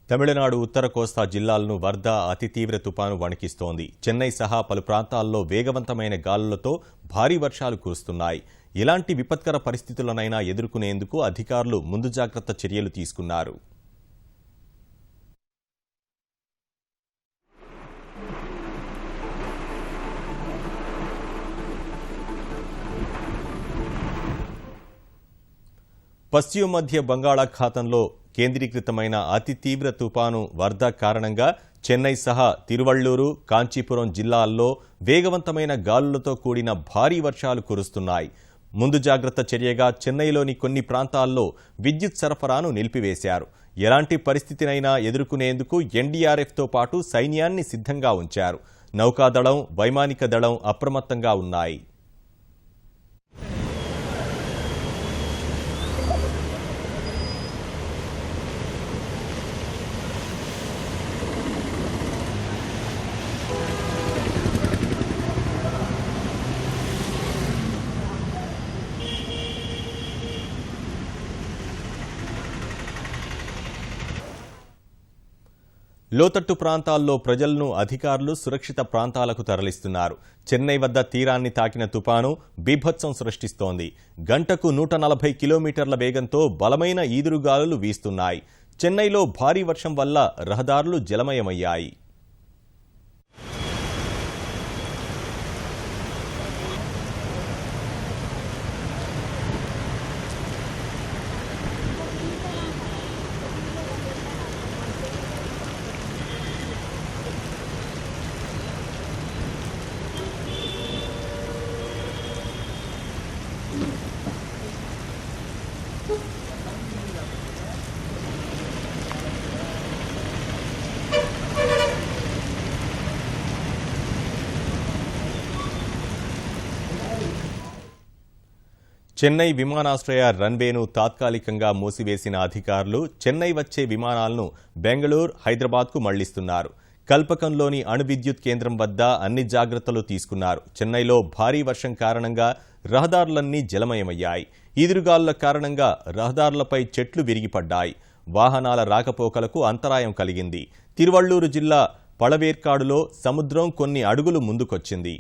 తమిళనాడు ఉత్తర కోస్తా జిల్లాలను వరద అతి తీవ్ర తుపాను వణికిస్తోంది. చెన్నై సహా పలు ప్రాంతాల్లో వేగవంతమైన గాలులతో భారీ వర్షాలు కురుస్తున్నాయి. ఎలాంటి విపత్కర పరిస్థితులనైనా ఎదుర్కొనేందుకు అధికారులు ముందు జాగ్రత్త చర్యలు తీసుకున్నారు. పశ్చిమ మధ్య బంగాళాఖాతంలో కేంద్రీకృతమైన అతి తీవ్ర తుపాను వర్ధ కారణంగా చెన్నై సహా తిరువళ్లూరు, కాంచీపురం జిల్లాల్లో వేగవంతమైన గాలులతో కూడిన భారీ వర్షాలు కురుస్తున్నాయి. ముందు జాగ్రత్త చర్యగా చెన్నైలోని కొన్ని ప్రాంతాల్లో విద్యుత్ సరఫరాను నిలిపివేశారు. ఎలాంటి పరిస్థితినైనా ఎదుర్కొనేందుకు ఎన్డీఆర్ఎఫ్తో పాటు సైన్యాన్ని సిద్ధంగా ఉంచారు. నౌకాదళం, వైమానిక దళం అప్రమత్తంగా ఉన్నాయి. లోతట్టు ప్రాంతాల్లో ప్రజలను అధికారులు సురక్షిత ప్రాంతాలకు తరలిస్తున్నారు. చెన్నై వద్ద తీరాన్ని తాకిన తుపాను బీభత్సం సృష్టిస్తోంది. గంటకు 140 కిలోమీటర్ల వేగంతో బలమైన ఈదురుగాలులు వీస్తున్నాయి. చెన్నైలో భారీ వర్షం వల్ల రహదారులు జలమయమయ్యాయి. చెన్నై విమానాశ్రయ రన్వేను తాత్కాలికంగా మూసివేసిన అధికారులు చెన్నై వచ్చే విమానాలను బెంగళూరు, హైదరాబాద్కు మళ్లిస్తున్నారు. కల్పకంలోని అణు విద్యుత్ కేంద్రం వద్ద అన్ని జాగ్రత్తలు తీసుకున్నారు. చెన్నైలో భారీ వర్షం కారణంగా రహదారులన్నీ జలమయమయ్యాయి. ఈదురుగాలుల కారణంగా రహదారులపై చెట్లు విరిగిపడ్డాయి. వాహనాల రాకపోకలకు అంతరాయం కలిగింది. తిరువళ్లూరు జిల్లా పళవేర్కాడులో సముద్రం కొన్ని అడుగులు ముందుకొచ్చింది.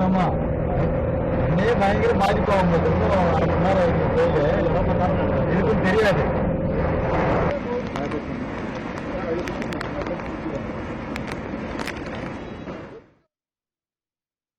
ஆமா பயங்கர பாதிப்பாகும். இருக்குன்னு தெரியாது.